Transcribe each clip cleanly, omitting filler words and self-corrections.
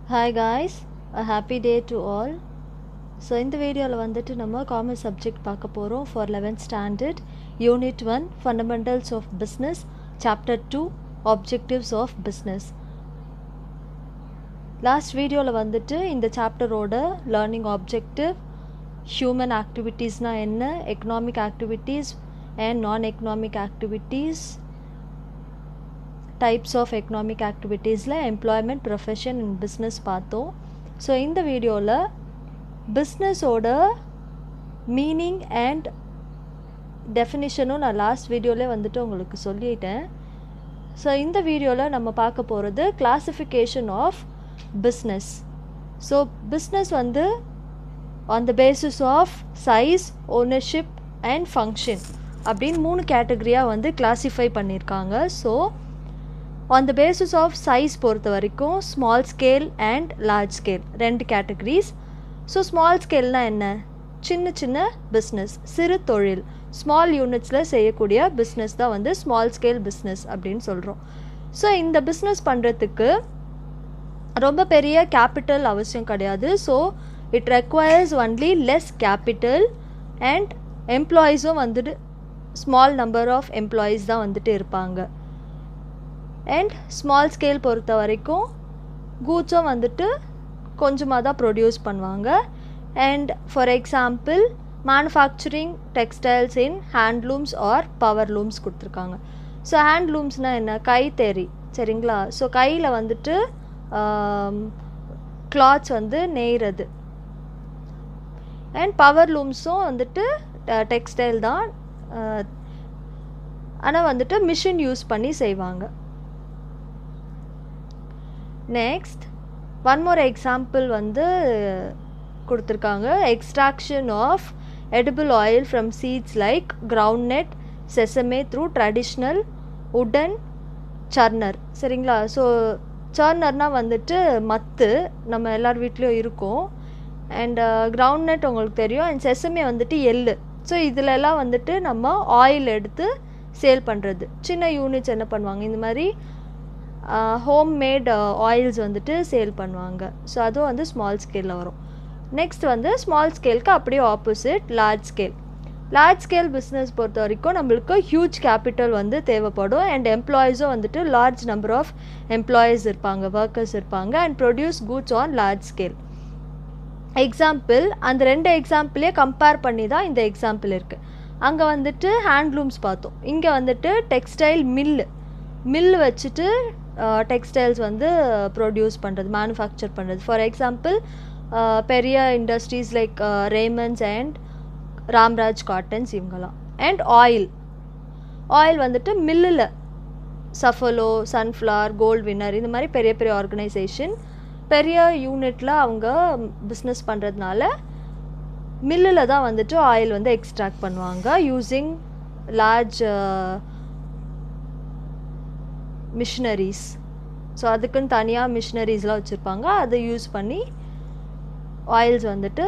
Hi guys, a happy day to all. So இந்த வீடியோவில் வந்துட்டு நம்ம காமர்ஸ் சப்ஜெக்ட் பார்க்க போகிறோம் for 11th standard Unit 1 Fundamentals of Business Chapter 2 Objectives of Business. Last வீடியோவில் வந்துட்டு இந்த சாப்டரோட லேர்னிங் ஆப்ஜெக்டிவ், ஹியூமன் ஆக்டிவிட்டீஸ்னால் என்ன, economic activities and non economic activities, types of economic ஆக்டிவிட்டீஸில் எம்ப்ளாய்மெண்ட், ப்ரொஃபஷன் அண்ட் பிஸ்னஸ் பார்த்தோம். ஸோ இந்த வீடியோவில் பிஸ்னஸோட மீனிங் அண்ட் டெஃபினிஷனும் நான் லாஸ்ட் வீடியோவிலே வந்துட்டு உங்களுக்கு சொல்லிட்டேன். ஸோ இந்த வீடியோவில் நம்ம பார்க்க போகிறது classification of business. So business வந்து on the basis of size, ownership and function அப்படின்னு 3 கேட்டகரியாக வந்து கிளாஸிஃபை பண்ணியிருக்காங்க. So on the basis of size பொறுத்த வரைக்கும் small scale and large scale 2 categories. So small ஸ்கேல்னால் என்ன? சின்ன சின்ன பிஸ்னஸ், சிறு தொழில், ஸ்மால் யூனிட்ஸில் செய்யக்கூடிய பிஸ்னஸ் தான் வந்து ஸ்மால் ஸ்கேல் பிஸ்னஸ் அப்படின்னு சொல்கிறோம். ஸோ இந்த பிஸ்னஸ் பண்ணுறதுக்கு ரொம்ப பெரிய கேபிட்டல் அவசியம் கிடையாது. So it requires only less capital and எம்ப்ளாயீஸும் வந்துட்டு ஸ்மால் நம்பர் ஆஃப் எம்ப்ளாயீஸ் தான் வந்துட்டு இருப்பாங்க. அண்ட் ஸ்மால் ஸ்கேல் பொறுத்த வரைக்கும் கூட்ஸும் வந்துட்டு கொஞ்சமாக தான் ப்ரொடியூஸ் பண்ணுவாங்க. And for example manufacturing textiles in handlooms or power looms கொடுத்துருக்காங்க. ஸோ ஹேண்ட்லூம்ஸ்னால் என்ன? கைத்தறி, சரிங்களா? ஸோ கையில் வந்துட்டு கிளாத்ஸ் வந்து நெய்கிறது. அண்ட் பவர் லூம்ஸும் வந்துட்டு டெக்ஸ்டைல் தான், ஆனால் வந்துட்டு மிஷின் யூஸ் பண்ணி செய்வாங்க. நெக்ஸ்ட் ஒன் மோர் எக்ஸாம்பிள் வந்து கொடுத்துருக்காங்க. Extraction of edible oil from seeds like groundnut, sesame through traditional wooden churner, சரிங்களா? ஸோ சர்னர்னால் வந்துட்டு மத்து, நம்ம எல்லார் வீட்லேயும் இருக்கும். அண்ட் கிரவுண்ட்நட் உங்களுக்கு தெரியும். அண்ட் செசமே வந்துட்டு எள்ளு. ஸோ இதிலெல்லாம் வந்துட்டு நம்ம ஆயில் எடுத்து சேல் பண்ணுறது. சின்ன யூனிட்ஸ் என்ன பண்ணுவாங்க, இந்த மாதிரி ஹோம் மேட் ஆயில்ஸ் வந்துட்டு சேல் பண்ணுவாங்க. ஸோ அதுவும் வந்து ஸ்மால் ஸ்கேலில் வரும். நெக்ஸ்ட் வந்து ஸ்மால் ஸ்கேலுக்கு அப்படியே opposite large scale. Large scale business பொறுத்த வரைக்கும் நம்மளுக்கு ஹியூஜ் கேபிட்டல் வந்து தேவைப்படும். அண்ட் எம்ப்ளாயீஸும் வந்துட்டு லார்ஜ் நம்பர் ஆஃப் எம்ப்ளாயீஸ் இருப்பாங்க, ஒர்க்கர்ஸ் இருப்பாங்க. And produce goods on large scale. Example, அந்த 2 எக்ஸாம்பிளே கம்பேர் பண்ணி தான் இந்த எக்ஸாம்பிள் இருக்குது. அங்கே வந்துட்டு ஹேண்ட்லூம்ஸ் பார்த்தோம், இங்கே வந்துட்டு டெக்ஸ்டைல் மில்லு வச்சுட்டு டெக்ஸ்டைல்ஸ் வந்து ப்ரொடியூஸ் பண்ணுறது, மேனுஃபேக்சர் பண்ணுறது. ஃபார் எக்ஸாம்பிள் பெரிய industries like Raymonds and Ramraj cottons இவங்கெல்லாம். அண்ட் ஆயில் வந்துட்டு மில்லில் சஃபலோ, சன்ஃப்ளவர், கோல்ட் வின்னர், இந்த மாதிரி பெரிய பெரிய ஆர்கனைசேஷன் பெரிய யூனிட்டில் அவங்க பிஸ்னஸ் பண்ணுறதுனால மில்லில் தான் வந்துட்டு ஆயில் வந்து எக்ஸ்ட்ராக்ட் பண்ணுவாங்க யூஸிங் லார்ஜ் மிஷினரிஸ். ஸோ அதுக்குன்னு தனியாக மிஷினரிஸ்லாம் வச்சுருப்பாங்க. அதை யூஸ் பண்ணி ஆயில்ஸ் வந்துட்டு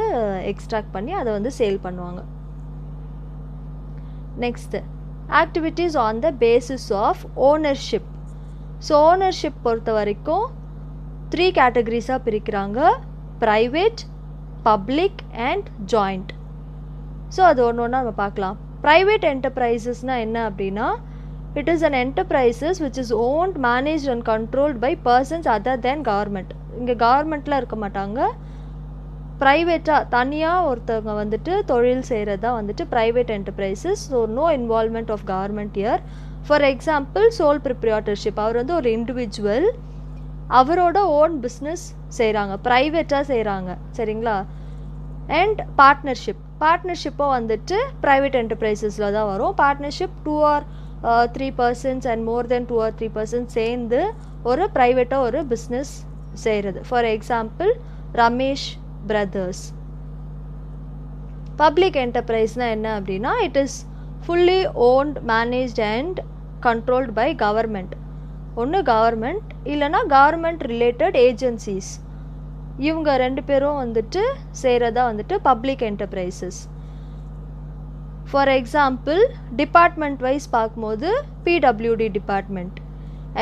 எக்ஸ்ட்ராக்ட் பண்ணி அதை வந்து சேல் பண்ணுவாங்க. Next activities on the basis of ownership. So ownership பொறுத்த வரைக்கும் 3 கேட்டகரிஸாக பிரிக்கிறாங்க: private, public and joint. So அது ஒன்று ஒன்றா நம்ம பார்க்கலாம். ப்ரைவேட் என்டர்பிரைசஸ்னால் என்ன அப்படின்னா, it is an enterprises which is owned, managed and controlled by persons other than government. இங்கே கவர்மெண்ட்டில் இருக்க மாட்டாங்க, ப்ரைவேட்டாக தனியாக ஒருத்தவங்க வந்துட்டு தொழில் செய்கிறது தான் வந்துட்டு private enterprises. So no involvement of government here. For example sole proprietorship, அவர் வந்து ஒரு இண்டிவிஜுவல், அவரோட ஓன் பிஸ்னஸ் செய்கிறாங்க, ப்ரைவேட்டாக செய்கிறாங்க, சரிங்களா? அண்ட் பார்ட்னர்ஷிப்பும் வந்துட்டு ப்ரைவேட் என்டர்பிரைசஸில் தான் வரும். Partnership 2 or 3 persons and more then 2 or 3 persons சேர்ந்து ஒரு ப்ரைவேட்டாக ஒரு பிஸ்னஸ் செய்கிறது. For example Ramesh brothers. Public என்டர்பிரைஸ்னால் என்ன அப்படின்னா, it is fully owned, managed and controlled by government. ஒன்று கவர்மெண்ட், இல்லைனா கவர்மெண்ட் ரிலேட்டட் ஏஜென்சிஸ். இவங்க 2 பேரும் வந்துட்டு செய்கிறதா வந்துட்டு public enterprises. For example department wise பார்க்கும்போது PWD department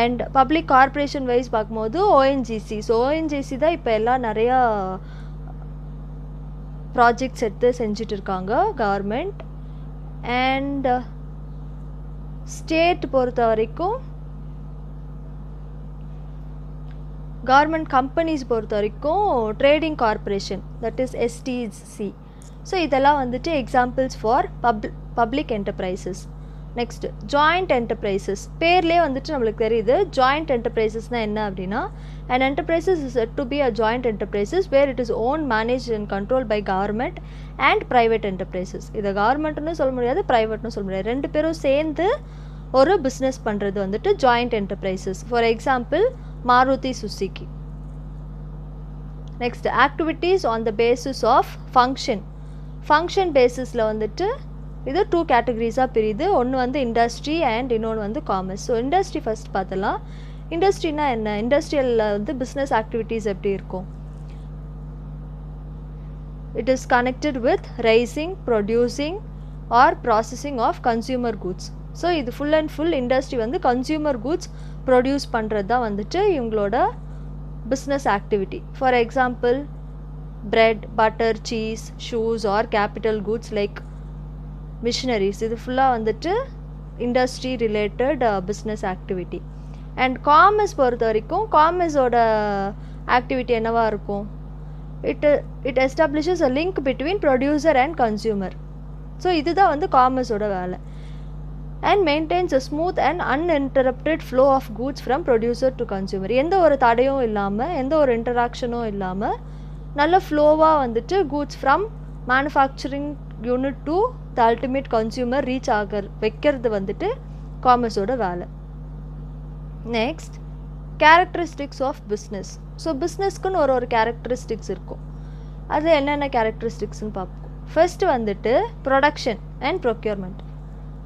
and public corporation wise பார்க்கும்போது ஓஎன்ஜிசி. ஸோ ஓஎன்ஜிசி தான் இப்போ எல்லாம் நிறையா ப்ராஜெக்ட்ஸ் எடுத்து செஞ்சுட்டு இருக்காங்க கவர்மெண்ட். அண்ட் ஸ்டேட் பொறுத்த வரைக்கும் கவர்மெண்ட் கம்பெனிஸ் பொறுத்த வரைக்கும் trading corporation, that is STC. So இதெல்லாம் வந்துட்டு examples for public enterprises. Next joint enterprises. பேர்லேயே வந்துட்டு நம்மளுக்கு தெரியுது ஜாயிண்ட் என்டர்பிரைசஸ்னால் என்ன அப்படின்னா, an enterprises is said to be a joint enterprises where it is owned, managed and controlled by government and private enterprises. இதை கவர்மெண்ட்னு சொல்ல முடியாது, ப்ரைவேட்னு சொல்ல முடியாது, ரெண்டு பேரும் சேர்ந்து ஒரு பிஸ்னஸ் பண்ணுறது வந்துட்டு joint enterprises. For example Maruti Suzuki. Next activities on the basis of function. Function பேசிஸில் வந்துட்டு இது 2 கேட்டகரிஸாக பிரியுது. ஒன்று வந்து இண்டஸ்ட்ரி அண்ட் இன்னொன்று வந்து காமர்ஸ். ஸோ இண்டஸ்ட்ரி ஃபஸ்ட் பார்த்தலாம். இண்டஸ்ட்ரினா என்ன? இண்டஸ்ட்ரியலில் வந்து பிஸ்னஸ் ஆக்டிவிட்டீஸ் எப்படி இருக்கும்? It is connected with raising, producing or processing of consumer goods. So இது ஃபுல் அண்ட் ஃபுல் இண்டஸ்ட்ரி வந்து கன்சியூமர் குட்ஸ் ப்ரொடியூஸ் பண்ணுறது தான் வந்துட்டு இவங்களோட business activity. For example bread, butter, cheese, shoes or capital goods like machineries. இது ஃபுல்லாக வந்துட்டு industry related business activity. And commerce பொறுத்த வரைக்கும் காமர்ஸோட ஆக்டிவிட்டி என்னவாக இருக்கும்? It establishes a link between producer and consumer. So இதுதான் வந்து காமர்ஸோட வேலை. And maintains a smooth and uninterrupted flow of goods from producer to consumer. எந்த ஒரு தடையும் இல்லாமல், எந்த ஒரு இன்டராக்ஷனும் இல்லாமல் நல்ல ஃப்ளோவாக வந்துட்டு goods from manufacturing unit to the ultimate consumer reach வைக்கிறது வந்துட்டு காமர்ஸோட வேலை. Next characteristics of business. So பிஸ்னஸ்க்குன்னு ஒரு கேரக்டரிஸ்டிக்ஸ் இருக்கும். அது என்னென்ன கேரக்டரிஸ்டிக்ஸ்னு பார்ப்போம். ஃபர்ஸ்ட் வந்துட்டு ப்ரொடக்ஷன் அண்ட் ப்ரொக்யூர்மெண்ட்.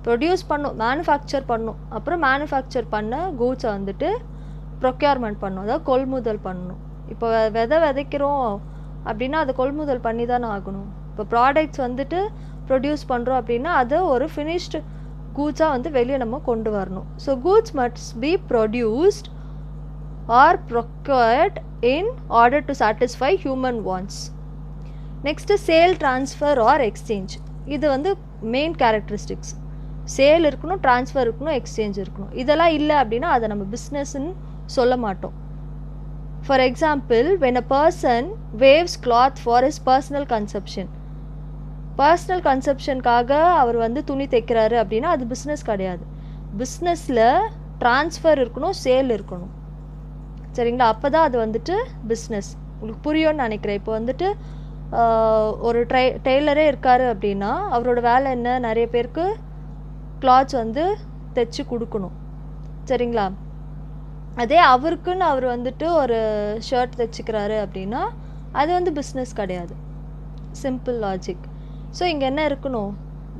ப்ரொடியூஸ் பண்ணும், மேனுஃபேக்சர் பண்ணும், அப்புறம் மேனுஃபேக்சர் பண்ண கூட்ஸை வந்துட்டு ப்ரொக்யூர்மெண்ட் பண்ணும், அதாவது கொள்முதல் பண்ணணும். இப்போ விதைக்கிறோம் அப்படின்னா அதை கொள்முதல் பண்ணி தானே ஆகணும். இப்போ ப்ராடக்ட்ஸ் வந்துட்டு ப்ரொடியூஸ் பண்ணுறோம் அப்படின்னா அதை ஒரு ஃபினிஷ்டு கூட்ஸாக வந்து வெளியே நம்ம கொண்டு வரணும். So goods must be produced or procured in order to satisfy human wants. Next sale, transfer or exchange. இது வந்து மெயின் கேரக்டரிஸ்டிக்ஸ். சேல் இருக்கணும், ட்ரான்ஸ்ஃபர் இருக்கணும், எக்ஸ்சேஞ்ச் இருக்கணும். இதெல்லாம் இல்லை அப்படின்னா அதை நம்ம பிஸ்னஸ்ன்னு சொல்ல மாட்டோம். For example when a person waves cloth for his personal consumption, personal கன்சப்ஷனுக்காக அவர் வந்து துணி தைக்கிறாரு அப்படின்னா அது பிஸ்னஸ் கிடையாது. பிஸ்னஸில் ட்ரான்ஸ்ஃபர் இருக்கணும், சேல் இருக்கணும். சரிங்களா? அப்போ தான் அது வந்துட்டு பிஸ்னஸ். உங்களுக்கு புரியும்னு நினைக்கிறேன். இப்போ வந்துட்டு ஒரு டெய்லரே இருக்கார் அப்படின்னா அவரோட வேலை என்ன? நிறைய பேருக்கு கிளாத்ஸ் வந்து தைச்சி கொடுக்கணும். சரிங்களா? அதே அவருக்குன்னு அவர் வந்துட்டு ஒரு ஷர்ட் தைச்சிக்கிறாரு அப்படின்னா அது வந்து பிஸ்னஸ் கிடையாது. Simple logic. ஸோ இங்கே என்ன இருக்கணும்?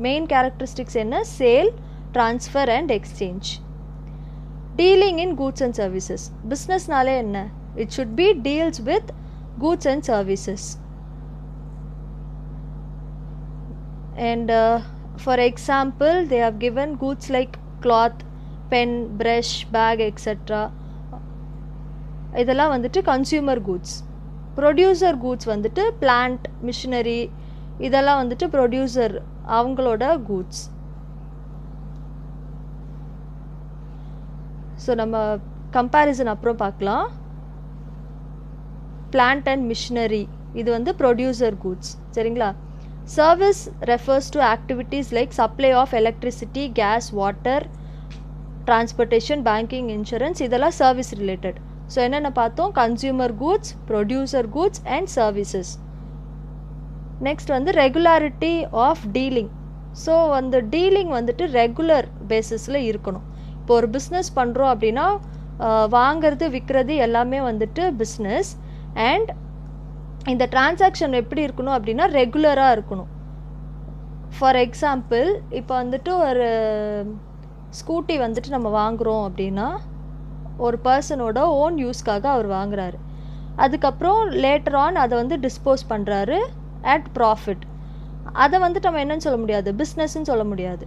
மெயின் கேரக்டரிஸ்டிக்ஸ் என்ன? Sale, transfer and exchange. Dealing in goods and services. பிஸ்னஸ்னாலே என்ன? It should be deals with goods and services. And for example they have given goods like cloth, pen, brush, bag etc. இதெல்லாம் வந்துட்டு consumer goods. Producer goods வந்துட்டு plant, machinery, இதெல்லாம் வந்துட்டு producer அவங்களோட goods. So நம்ம comparison அப்புறம் பார்க்கலாம். Plant and machinery இது வந்து ப்ரொடியூசர் கூட்ஸ். சரிங்களா? Service refers to activities like supply of electricity, gas, water, transportation, banking, insurance, இதெல்லாம் சர்வீஸ் ரிலேட்டட். ஸோ என்னென்ன பார்த்தோம்? Consumer goods, producer goods and services. Next வந்து ரெகுலாரிட்டி ஆஃப் டீலிங். ஸோ அந்த dealing வந்துட்டு regular பேசிஸில் இருக்கணும். இப்போ ஒரு பிஸ்னஸ் பண்ணுறோம் அப்படின்னா வாங்கிறது, விற்கிறது எல்லாமே வந்துட்டு பிஸ்னஸ். அண்ட் இந்த டிரான்சாக்ஷன் எப்படி இருக்கணும் அப்படின்னா ரெகுலராக இருக்கணும். ஃபார் எக்ஸாம்பிள் இப்போ வந்துட்டு ஒரு ஸ்கூட்டி வந்துட்டு நம்ம வாங்குகிறோம் அப்படின்னா ஒரு பர்சனோட ஓன் யூஸ்க்காக அவர் வாங்குறாரு. அதுக்கப்புறம் லேட்டர் ஆன் அதை வந்து டிஸ்போஸ் பண்ணுறாரு அட் ப்ராஃபிட். அதை வந்துட்டு நம்ம என்னன்னு சொல்ல முடியாது? பிஸ்னஸ்ன்னு சொல்ல முடியாது.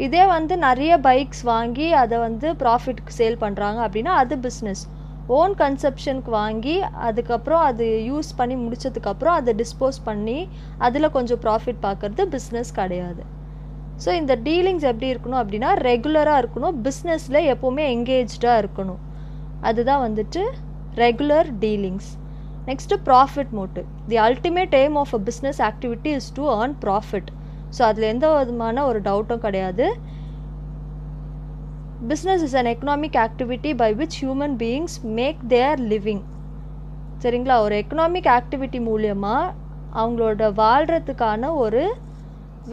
இதே வந்து நிறைய பைக்ஸ் வாங்கி அதை வந்து ப்ராஃபிட்க்கு சேல் பண்ணுறாங்க அப்படின்னா அது பிஸ்னஸ். ஓன் கன்சப்ஷனுக்கு வாங்கி அதுக்கப்புறம் அது யூஸ் பண்ணி முடிச்சதுக்கப்புறம் அதை டிஸ்போஸ் பண்ணி அதில் கொஞ்சம் ப்ராஃபிட் பார்க்குறது பிஸ்னஸ் கிடையாது. ஸோ இந்த டீலிங்ஸ் எப்படி இருக்கணும் அப்படின்னா ரெகுலராக இருக்கணும், பிஸ்னஸில் எப்போவுமே எங்கேஜாக இருக்கணும். அதுதான் வந்துட்டு regular dealings. Next profit motive. The ultimate aim of a business activity is to earn profit. So அதில் எந்த விதமான ஒரு டவுட்டும் கிடையாது. Business is an economic activity by which human beings make their living. சரிங்களா? ஒரு எக்கனாமிக் ஆக்டிவிட்டி மூலியமாக அவங்களோட வாழ்கிறதுக்கான ஒரு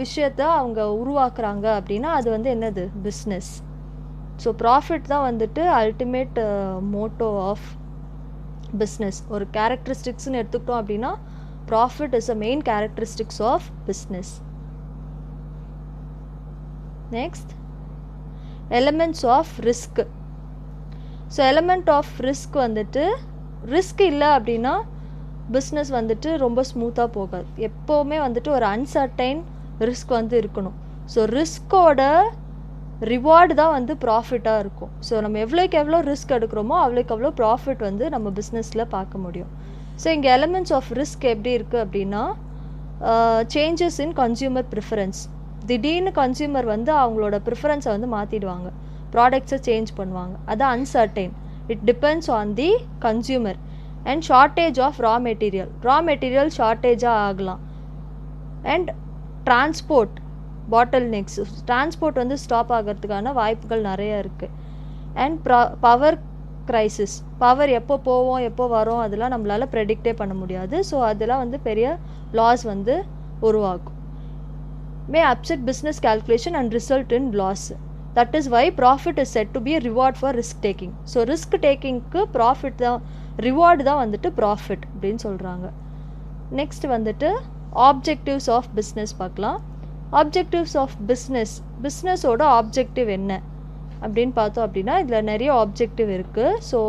விஷயத்தை அவங்க உருவாக்குறாங்க அப்படின்னா அது வந்து என்னது? பிஸ்னஸ். ஸோ ப்ராஃபிட் தான் வந்துட்டு அல்டிமேட் மோட்டோ ஆஃப் பிஸ்னஸ். ஒரு கேரக்டரிஸ்டிக்ஸ்னு எடுத்துக்கிட்டோம் அப்படின்னா profit is a main characteristics of business. Next elements of risk. So element of risk வந்துட்டு ரிஸ்க் இல்லை அப்படின்னா பிஸ்னஸ் வந்துட்டு ரொம்ப ஸ்மூத்தாக போகாது. எப்போவுமே வந்துட்டு ஒரு அன்சர்டைன் ரிஸ்க் வந்து இருக்கணும். ஸோ ரிஸ்கோட ரிவார்டு தான் வந்து ப்ராஃபிட்டாக இருக்கும். ஸோ நம்ம எவ்வளோக்கு எவ்வளோ ரிஸ்க் எடுக்கிறோமோ அவ்வளோக்கு எவ்வளோ ப்ராஃபிட் வந்து நம்ம பிஸ்னஸில் பார்க்க முடியும். ஸோ இங்கே எலிமெண்ட்ஸ் ஆஃப் ரிஸ்க் எப்படி இருக்குது அப்படின்னா சேஞ்சஸ் இன் கன்சியூமர் ப்ரிஃபரன்ஸ். திடீர்னு கன்சியூமர் வந்து அவங்களோட ப்ரிஃபரன்ஸை வந்து மாற்றிடுவாங்க, ப்ராடக்ட்ஸை சேஞ்ச் பண்ணுவாங்க. அது uncertain. It depends on the consumer. And shortage of raw material ஷார்ட்டேஜாக ஆகலாம். And transport bottlenecks, transport வந்து ஸ்டாப் ஆகிறதுக்கான வாய்ப்புகள் நிறைய இருக்குது. அண்ட் பவர் க்ரைசிஸ், பவர் எப்போ போவோம் எப்போ வரும் அதெல்லாம் நம்மளால் ப்ரெடிக்டே பண்ண முடியாது. ஸோ அதெல்லாம் வந்து பெரிய லாஸ் வந்து உருவாக்கும். May upset business calculation and result in loss. That is why profit is set to be reward for risk taking. So risk டேக்கிங்க்கு ப்ராஃபிட் தான், ரிவார்டு தான் வந்துட்டு ப்ராஃபிட் அப்படின்னு சொல்கிறாங்க. நெக்ஸ்ட் வந்துட்டு ஆப்ஜெக்டிவ்ஸ் ஆஃப் பிஸ்னஸ் பார்க்கலாம். ஆப்ஜெக்டிவ்ஸ் ஆஃப் பிஸ்னஸோட objective என்ன அப்படின்னு பார்த்தோம் அப்படின்னா இதில் நிறைய ஆப்ஜெக்டிவ் இருக்குது. ஸோ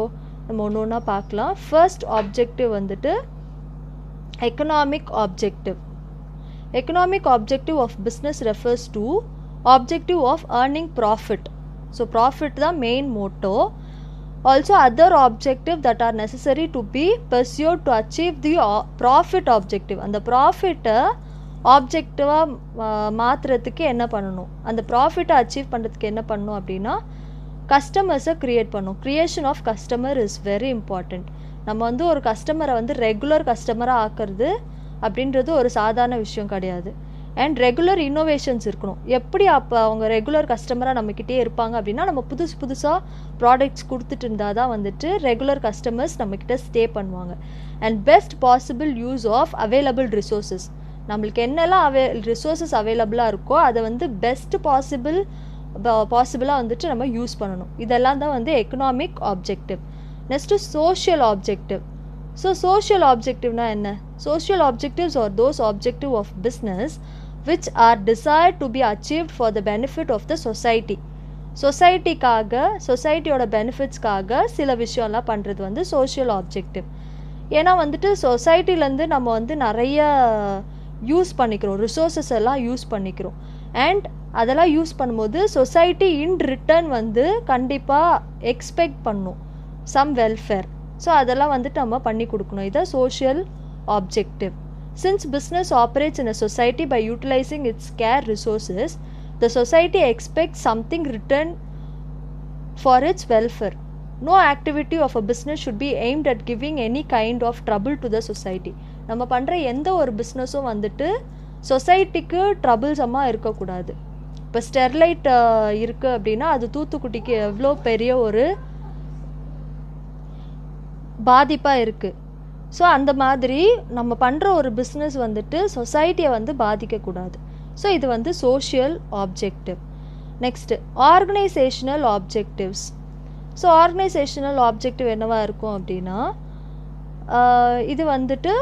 நம்ம ஒன்று ஒன்றா பார்க்கலாம். ஃபர்ஸ்ட் ஆப்ஜெக்டிவ் வந்துட்டு economic objective. Economic objective of business refers to objective of earning profit. So profit தான் main motto. Also other objective that are necessary to be pursued to achieve the profit objective. அந்த ப்ராஃபிட்டை ஆப்ஜெக்டிவாக மாற்றுறதுக்கு என்ன பண்ணணும், அந்த ப்ராஃபிட்டை achieve பண்ணுறதுக்கு என்ன பண்ணணும் அப்படின்னா கஸ்டமர்ஸை க்ரியேட் பண்ணணும். Creation of customer is very important. நம்ம வந்து ஒரு கஸ்டமரை வந்து ரெகுலர் கஸ்டமராக ஆக்கிறது அப்படின்றது ஒரு சாதாரண விஷயம் கிடையாது. அண்ட் ரெகுலர் இன்னோவேஷன்ஸ் இருக்கணும். எப்படி அப்போ அவங்க ரெகுலர் கஸ்டமராக நம்மக்கிட்டே இருப்பாங்க அப்படின்னா நம்ம புதுசாக ப்ராடக்ட்ஸ் கொடுத்துட்டு இருந்தால் தான் வந்துட்டு ரெகுலர் கஸ்டமர்ஸ் நம்மக்கிட்ட ஸ்டே பண்ணுவாங்க. And best possible use of available resources. நம்மளுக்கு என்னெல்லாம் ரிசோர்ஸஸ் அவைலபிளாக இருக்கோ அதை வந்து பெஸ்ட் பாசிபிளாக வந்துட்டு நம்ம யூஸ் பண்ணணும். இதெல்லாம் தான் வந்து economic objective. Next social objective. So social ஆப்ஜெக்டிவ்னா என்ன? Social objectives are those objective of business which are desired to be achieved for the benefit of the society. சொசைட்டியோட பெனிஃபிட்ஸ்க்காக சில விஷயம்லாம் பண்ணுறது வந்து சோஷியல் ஆப்ஜெக்டிவ். ஏன்னா வந்துட்டு சொசைட்டிலேருந்து நம்ம வந்து நிறைய யூஸ் பண்ணிக்கிறோம், ரிசோர்ஸஸ் எல்லாம் யூஸ் பண்ணிக்கிறோம். அண்ட் அதெல்லாம் யூஸ் பண்ணும்போது சொசைட்டி இன் ரிட்டர்ன் வந்து கண்டிப்பாக எக்ஸ்பெக்ட் பண்ணும் சம் வெல்ஃபேர். ஸோ அதெல்லாம் வந்துட்டு நம்ம பண்ணி கொடுக்கணும். இதை social objective. Since business operates in a society by utilizing its scarce resources, the society expects something return for its welfare. No activity of a business should be aimed at giving any kind of trouble to the society. நம்ம பண்ணுற எந்த ஒரு பிஸ்னஸும் வந்துட்டு சொசைட்டிக்கு ட்ரபிள்ஸமாக இருக்கக்கூடாது. இப்போ Sterlite இருக்குது அப்படின்னா அது தூத்துக்குடிக்கு எவ்வளோ பெரிய ஒரு பாதிப்பாக இருக்குது. ஸோ அந்த மாதிரி நம்ம பண்ணுற ஒரு பிஸ்னஸ் வந்துட்டு சொசைட்டியை வந்து பாதிக்கக்கூடாது. ஸோ இது வந்து social objective. Next organisational objectives. So organisational objective என்னவாக இருக்கும் அப்படின்னா இது வந்துட்டு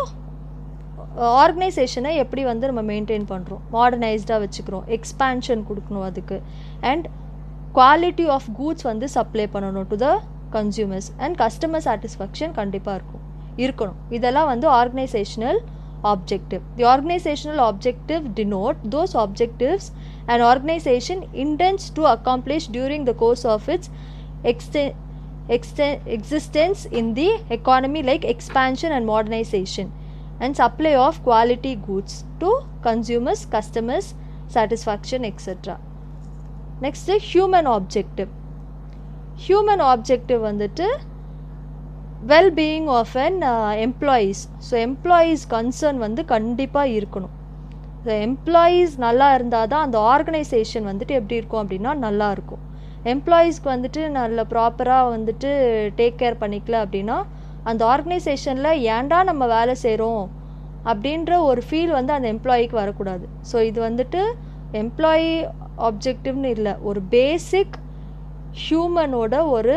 ஆர்கனைசேஷனை எப்படி வந்து நம்ம மெயின்டைன் பண்ணுறோம், மாடர்னைஸ்டாக வச்சுக்கிறோம், எக்ஸ்பேன்ஷன் கொடுக்கணும் அதுக்கு. அண்ட் குவாலிட்டி ஆஃப் கூட்ஸ் வந்து சப்ளை பண்ணணும் to the consumers. And customer satisfaction கண்டிப்பாக இருக்கணும். இதெல்லாம் வந்து organisational objective. The organizational objective denote those objectives an organization intends to accomplish during the course of its existence in the economy, like expansion and modernization and supply of quality goods to consumers, customers satisfaction, etc. Next is human objective. Human objective வந்துட்டு well-being of an employees. So employees concern வந்து கண்டிப்பாக இருக்கணும். So employees நல்லா இருந்தால் தான் அந்த organisation வந்துட்டு எப்படி இருக்கும் அப்படின்னா நல்லா இருக்கும். எம்ப்ளாயீஸ்க்கு வந்துட்டு நல்ல ப்ராப்பராக வந்துட்டு டேக் கேர் பண்ணிக்கல அப்படின்னா அந்த ஆர்கனைசேஷனில் ஏன்டா நம்ம வேலை செய்கிறோம் அப்படின்ற ஒரு ஃபீல் வந்து அந்த எம்ப்ளாயிக்கு வரக்கூடாது. ஸோ இது வந்துட்டு எம்ப்ளாயி ஆப்ஜெக்டிவ்னு இல்லை, ஒரு பேசிக் ஹியூமனோட ஒரு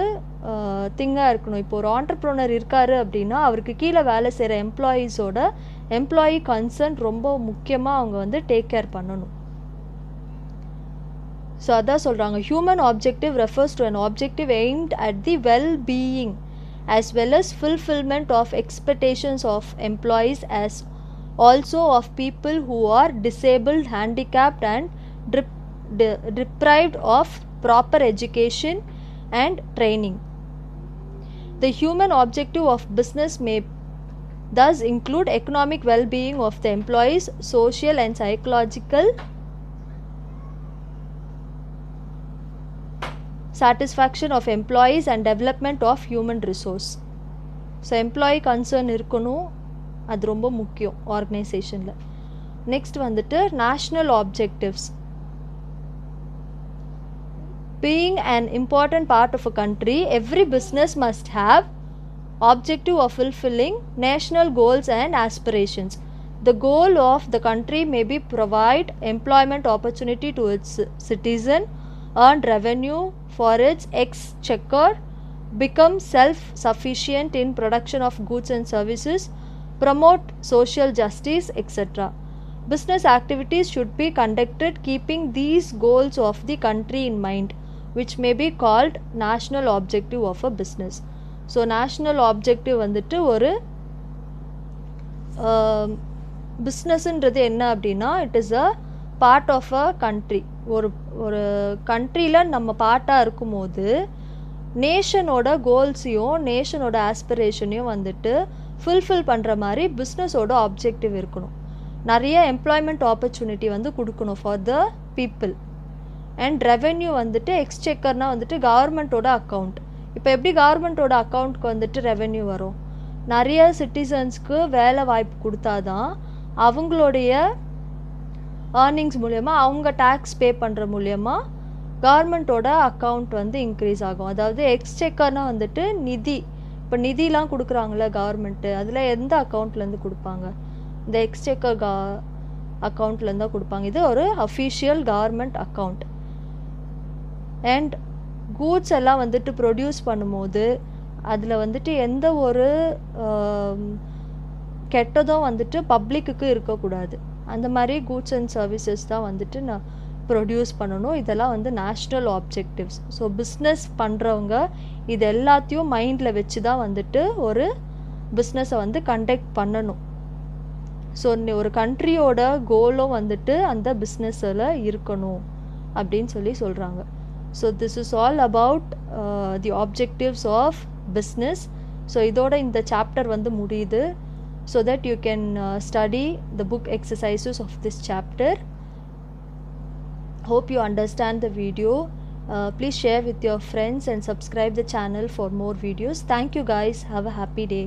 திங்காக இருக்கணும். இப்போ ஒரு ஆண்டர்ப்ரனர் இருக்கார் அப்படின்னா அவருக்கு கீழே வேலை செய்கிற எம்ப்ளாயீஸோட எம்ப்ளாயி கன்சர்ன் ரொம்ப முக்கியமாக அவங்க வந்து டேக் கேர் பண்ணணும். ஸோ அதான் சொல்கிறாங்க, human objective refers to an objective aimed at the well-being as well as fulfillment of expectations of employees as also of people who are disabled, handicapped and deprived of proper education and training. The human objective of business may thus include economic well-being of the employees, social and psychological satisfaction of employees and development of human resource. So employee concern இருக்கணும், அது ரொம்ப முக்கியம் ஆர்கனைசேஷனில். Next வந்துட்டு national objectives. Being an important part of a country, every business must have objective of fulfilling national goals and aspirations. The goal of the country may be provide employment opportunity to its citizen, earn revenue for its exchequer, become self-sufficient in production of goods and services, promote social justice, etc. Business activities should be conducted keeping these goals of the country in mind, which may be called national objective of a business. So national objective வந்துட்டு ஒரு பிஸ்னஸ்ன்றது என்ன அப்படின்னா it is a part of a country. ஒரு கண்ட்ரியில் நம்ம பார்ட்டாக இருக்கும்போது நேஷனோட கோல்ஸையும் நேஷனோட ஆஸ்பிரேஷனையும் வந்துட்டு ஃபுல்ஃபில் பண்ணுற மாதிரி பிஸ்னஸோட ஆப்ஜெக்டிவ் இருக்கணும். நிறைய எம்ப்ளாய்மெண்ட் ஆப்பர்ச்சுனிட்டி வந்து கொடுக்கணும் for the people. And revenue வந்துட்டு எக்ஸ்செக்கர்னால் வந்துட்டு கவர்மெண்ட்டோட அக்கௌண்ட். இப்போ எப்படி கவர்மெண்ட்டோட அக்கௌண்ட்க்கு வந்துட்டு ரெவென்யூ வரும்? நிறைய சிட்டிசன்ஸ்க்கு வேலை வாய்ப்பு கொடுத்தாதான் அவங்களுடைய ஏர்னிங்ஸ் மூலயமா அவங்க டேக்ஸ் பே பண்ணுற மூலயமா கவர்மெண்ட்டோட அக்கௌண்ட் வந்து இன்க்ரீஸ் ஆகும். அதாவது எக்ஸ்செக்கர்னால் வந்துட்டு நிதி. இப்போ நிதிலாம் கொடுக்குறாங்களே கவர்மெண்ட்டு, அதில் எந்த அக்கௌண்ட்லேருந்து கொடுப்பாங்க? இந்த எக்ஸ்செக்கர் அக்கௌண்ட்லேருந்து தான் கொடுப்பாங்க. இது ஒரு official government account. And goods எல்லாம் வந்துட்டு ப்ரொடியூஸ் பண்ணும்போது அதில் வந்துட்டு எந்த ஒரு கெட்டதும் வந்துட்டு பப்ளிக்குக்கு இருக்கக்கூடாது. அந்த மாதிரி கூட்ஸ் அண்ட் சர்வீசஸ் தான் வந்துட்டு நான் ப்ரொடியூஸ் பண்ணணும். இதெல்லாம் வந்து நேஷ்னல் ஆப்ஜெக்டிவ்ஸ். ஸோ பிஸ்னஸ் பண்ணுறவங்க இது எல்லாத்தையும் மைண்டில் வச்சு தான் வந்துட்டு ஒரு பிஸ்னஸை வந்து கண்டக்ட் பண்ணணும். ஸோ ஒரு கண்ட்ரியோட கோலும் வந்துட்டு அந்த பிஸ்னஸில் இருக்கணும் அப்படின்னு சொல்லி சொல்கிறாங்க. So this is all about the objectives of business. So இதோட இந்த சாப்டர் வந்து முடியுது. So that you can study the book exercises of this chapter. Hope you understand the video. Please share with your friends and subscribe the channel for more videos. Thank you guys. Have a happy day.